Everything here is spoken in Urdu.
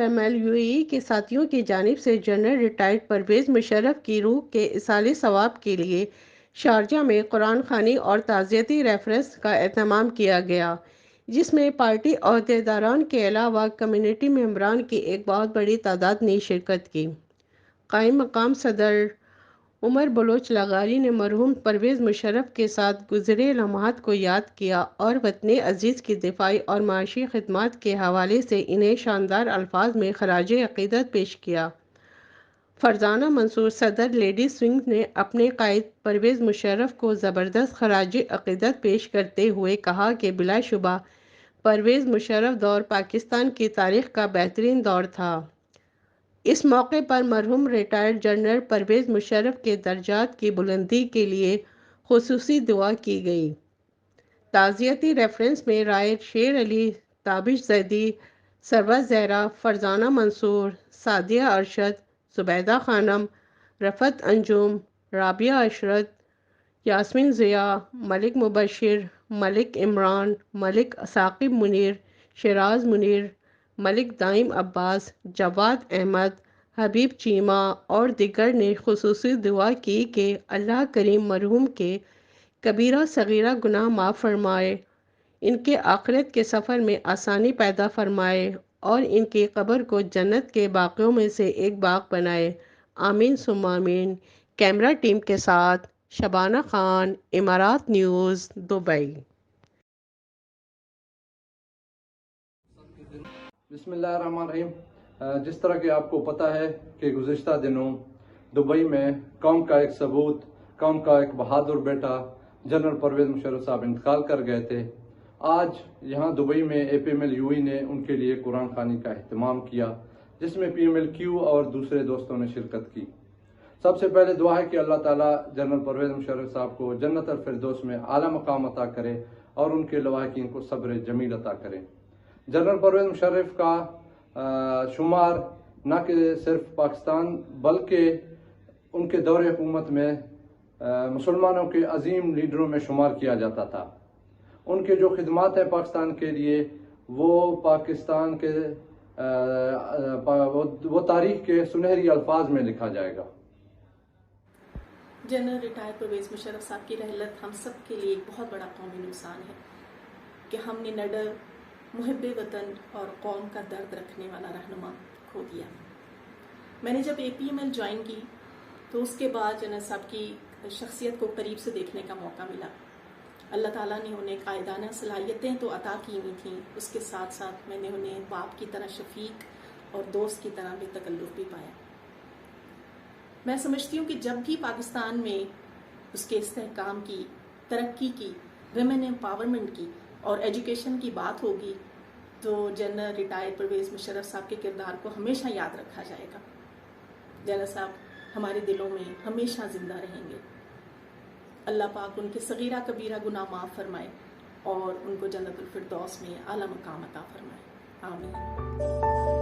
PML کے ساتھیوں کی جانب سے جنرل ریٹائرڈ پرویز مشرف کی روح کے ایصال ثواب کے لیے شارجہ میں قرآن خوانی اور تعزیتی ریفرنس کا اہتمام کیا گیا، جس میں پارٹی عہدیداران کے علاوہ کمیونٹی ممبران کی ایک بہت بڑی تعداد نے شرکت کی۔ قائم مقام صدر عمر بلوچ لاغاری نے مرحوم پرویز مشرف کے ساتھ گزرے لمحات کو یاد کیا اور وطن عزیز کی دفاعی اور معاشی خدمات کے حوالے سے انہیں شاندار الفاظ میں خراج عقیدت پیش کیا۔ فرزانہ منصور صدر لیڈیز ونگ نے اپنے قائد پرویز مشرف کو زبردست خراج عقیدت پیش کرتے ہوئے کہا کہ بلا شبہ پرویز مشرف دور پاکستان کی تاریخ کا بہترین دور تھا۔ اس موقع پر مرحوم ریٹائرڈ جنرل پرویز مشرف کے درجات کی بلندی کے لیے خصوصی دعا کی گئی۔ تعزیتی ریفرنس میں رائے شیر علی، تابش زیدی، سرور زہرا، فرزانہ منصور، سعدیہ ارشد، زبیدہ خانم، رفعت انجم، رابعہ عشرت، یاسمین ضیاء، ملک مبشر، ملک عمران، ملک ثاقب منیر، شیراز منیر، ملک دائم عباس، جواد احمد، حبیب چیمہ اور دیگر نے خصوصی دعا کی کہ اللہ کریم مرحوم کے کبیرہ صغیرہ گناہ معاف فرمائے، ان کے آخرت کے سفر میں آسانی پیدا فرمائے اور ان کی قبر کو جنت کے باغوں میں سے ایک باغ بنائے، آمین ثم آمین۔ کیمرہ ٹیم کے ساتھ شبانہ خان، امارات نیوز، دبئی۔ بسم اللہ الرحمن الرحیم۔ جس طرح کہ آپ کو پتہ ہے کہ گزشتہ دنوں دبئی میں قوم کا ایک ثبوت، قوم کا ایک بہادر بیٹا جنرل پرویز مشرف صاحب انتقال کر گئے تھے۔ آج یہاں دبئی میں APMLUE نے ان کے لیے قرآن خوانی کا اہتمام کیا، جس میں PMLQ اور دوسرے دوستوں نے شرکت کی۔ سب سے پہلے دعا ہے کہ اللہ تعالیٰ جنرل پرویز مشرف صاحب کو جنت الفردوس میں اعلیٰ مقام عطا کرے اور ان کے لواحقین کو صبر جمیل عطا کرے۔ جنرل پرویز مشرف کا شمار نہ کہ صرف پاکستان بلکہ ان کے دور حکومت میں مسلمانوں کے عظیم لیڈروں میں شمار کیا جاتا تھا۔ ان کے جو خدمات ہیں پاکستان کے لیے وہ پاکستان کے وہ تاریخ کے سنہری الفاظ میں لکھا جائے گا۔ جنرل ریٹائر پرویز مشرف صاحب کی رحلت ہم سب کے لیے ایک بہت بڑا قومی نقصان ہے کہ ہم نے نڈر محب وطن اور قوم کا درد رکھنے والا رہنما کھو دیا۔ میں نے جب APML جوائن کی تو اس کے بعد جنرل صاحب کی شخصیت کو قریب سے دیکھنے کا موقع ملا۔ اللہ تعالیٰ نے انہیں قائدانہ صلاحیتیں تو عطا کی ہوئی تھیں، اس کے ساتھ ساتھ میں نے انہیں باپ کی طرح شفیق اور دوست کی طرح بے تکلف بھی پایا۔ میں سمجھتی ہوں کہ جب بھی پاکستان میں اس کے استحکام کی، ترقی کی، ویمن امپاورمنٹ کی اور ایجوکیشن کی بات ہوگی تو جنرل ریٹائر پرویز مشرف صاحب کے کردار کو ہمیشہ یاد رکھا جائے گا۔ جنرل صاحب ہمارے دلوں میں ہمیشہ زندہ رہیں گے۔ اللہ پاک ان کے صغیرہ کبیرہ گناہ معاف فرمائے اور ان کو جنت الفردوس میں اعلیٰ مقام عطا فرمائے، آمین۔